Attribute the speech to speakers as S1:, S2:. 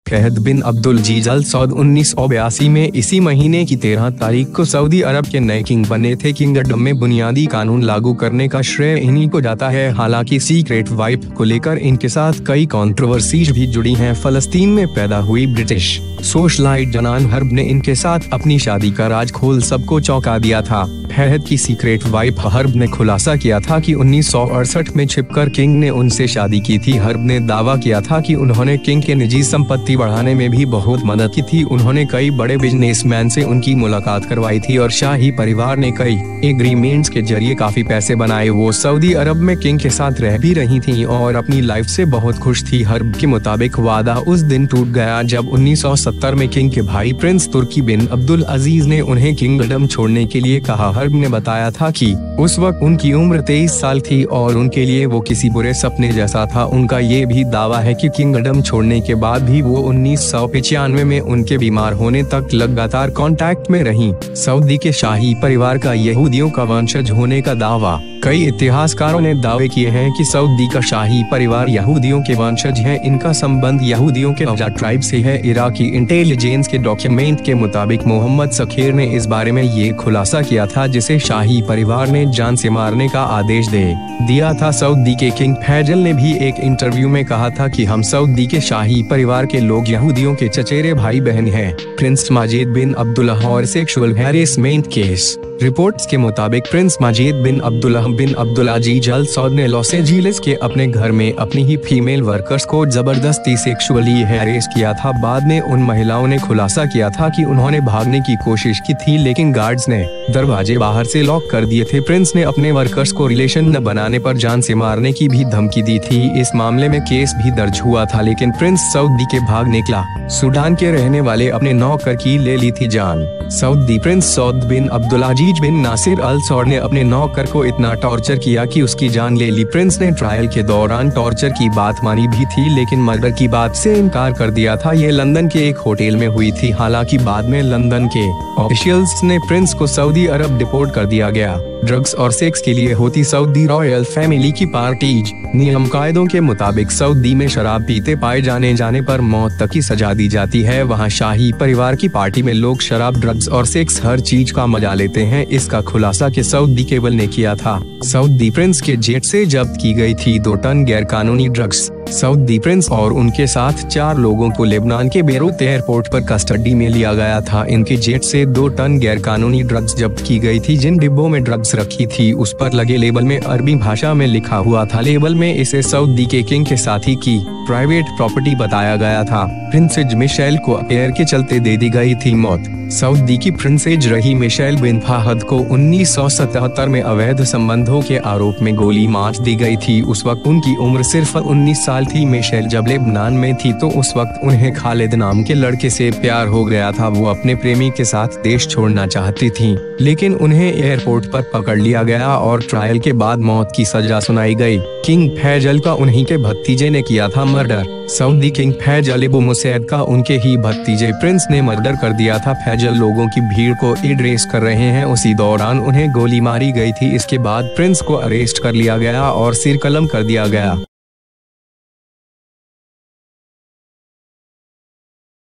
S1: फहद बिन अब्दुलजीज अल सऊद 1982 में इसी महीने की 13 तारीख को सऊदी अरब के नए किंग बने थे। किंगडम में बुनियादी कानून लागू करने का श्रेय इन्हीं को जाता है। हालांकि सीक्रेट वाइफ को लेकर इनके साथ कई कंट्रोवर्सीज भी जुड़ी हैं। फलस्तीन में पैदा हुई ब्रिटिश सोशलाइट जनान हर्ब ने इनके साथ अपनी शादी का राज खोल सबको चौंका दिया था। फहद की सीक्रेट वाइफ हर्ब ने खुलासा किया था कि 1968 में छिपकर किंग ने उनसे शादी की थी। हर्ब ने दावा किया था कि उन्होंने किंग के निजी संपत्ति बढ़ाने में भी बहुत मदद की थी। उन्होंने कई बड़े बिजनेसमैन से उनकी मुलाकात करवाई थी और शाही परिवार ने कई एग्रीमेंट्स के जरिए काफी पैसे बनाए। वो सऊदी अरब में किंग के साथ रह भी रही थी और अपनी लाइफ से बहुत खुश थी। हर्ब के मुताबिक वादा उस दिन टूट गया जब 1970 में किंग के भाई प्रिंस तुर्की बिन अब्दुल अजीज ने उन्हें किंगडम छोड़ने के लिए कहा। हर्ब ने बताया था कि उस वक्त उनकी उम्र 23 साल थी और उनके लिए वो किसी बुरे सपने जैसा था। उनका ये भी दावा है कि किंगडम छोड़ने के बाद भी वो 1995 में उनके बीमार होने तक लगातार कांटेक्ट में रहीं। सऊदी के शाही परिवार का यहूदियों का वंशज होने का दावा। कई इतिहासकारों ने दावे किए हैं कि सऊदी का शाही परिवार यहूदियों के वंशज है। इनका संबंध यहूदियों के हज़ार ट्राइब से है। इराकी इंटेलिजेंस के डॉक्यूमेंट के मुताबिक मोहम्मद सखीर ने इस बारे में ये खुलासा किया था जिसे शाही परिवार ने जान से मारने का आदेश दे दिया था। सऊदी के किंग फैजल ने भी एक इंटरव्यू में कहा था कि हम सऊदी के शाही परिवार के लोग यहूदियों के चचेरे भाई बहन हैं। प्रिंस माजिद बिन अब्दुल्लाह और सेक्सुअल हैरेसमेंट केस। रिपोर्ट्स के मुताबिक prince Majid bin Abdullah bin Abdulaziz Al Saud ने लॉस एंजिल्स के अपने घर में अपनी ही फीमेल वर्कर्स को जबरदस्ती सेक्सुअली हैरेस किया था। बाद में उन महिलाओं ने खुलासा किया था कि उन्होंने भागने की कोशिश की थी लेकिन गार्ड्स ने दरवाजे बाहर से लॉक कर दिए थे। प्रिंस ने अपने वर्कर्स को रिलेशन न बनाने पर जान से मारने की भी धमकी दी थी। इस मामले में केस भी दर्ज हुआ था लेकिन प्रिंस सऊदी के भाग निकला। सूडान के रहने वाले अपने नौकर की ले ली थी जान। Saudi prince Saud bin Abdulaziz bin Nasir Al Saud ने अपने नौकर को इतना टॉर्चर किया कि उसकी जान ले ली। प्रिंस ने ट्रायल के दौरान टॉर्चर की बात मानी भी थी लेकिन मर्डर की बात से इनकार कर दिया था। ये लंदन के एक होटल में हुई थी। हालांकि बाद में लंदन के ऑफिशियल्स ने प्रिंस को सऊदी अरब डिपोर्ट कर दिया गया। ड्रग्स और सेक्स के लिए होती सऊदी रॉयल फैमिली की पार्टीज। नियम कायदों के मुताबिक सऊदी में शराब पीते पाए जाने पर मौत तक की सजा दी जाती है। वहाँ शाही परिवार की पार्टी में लोग शराब, ड्रग्स और सेक्स हर चीज का मजा लेते हैं। इसका खुलासा के सऊदी केबल ने किया था। सऊदी प्रिंस के जेट से जब्त की गई थी 2 टन गैर कानूनी ड्रग्स। सऊदी प्रिंस और उनके साथ 4 लोगों को लेबनान के बेरूत एयरपोर्ट पर कस्टडी में लिया गया था। इनके जेट से 2 टन गैर कानूनी ड्रग्स जब्त की गई थी। जिन डिब्बों में ड्रग्स रखी थी उस पर लगे लेबल में अरबी भाषा में लिखा हुआ था। लेबल में इसे सऊदी के किंग के साथी की प्राइवेट प्रॉपर्टी बताया गया था। प्रिंसेज मिशेल को अफेयर के चलते दे दी गई थी मौत। सऊदी की प्रिंसेज रही मिशेल बिन फहद को 1977 में अवैध संबंधों के आरोप में गोली मार दी गई थी। उस वक्त उनकी उम्र सिर्फ 19 साल थी। मिशेल जब लेबनान में थी तो उस वक्त उन्हें खालिद नाम के लड़के से प्यार हो गया था। वो अपने प्रेमी के साथ देश छोड़ना चाहती थी लेकिन उन्हें एयरपोर्ट पर पकड़ लिया गया और ट्रायल के बाद मौत की सजा सुनाई गई। किंग फैजल का उन्हीं के भतीजे ने किया था मर्डर। सऊदी किंग फैजल इब्न मुसैद का उनके ही भतीजे प्रिंस ने मर्डर कर दिया था। फैजल लोगों की भीड़ को एड्रेस कर रहे हैं। उसी दौरान उन्हें गोली मारी गई थी। इसके बाद प्रिंस को अरेस्ट कर लिया गया और सिर कलम कर दिया गया।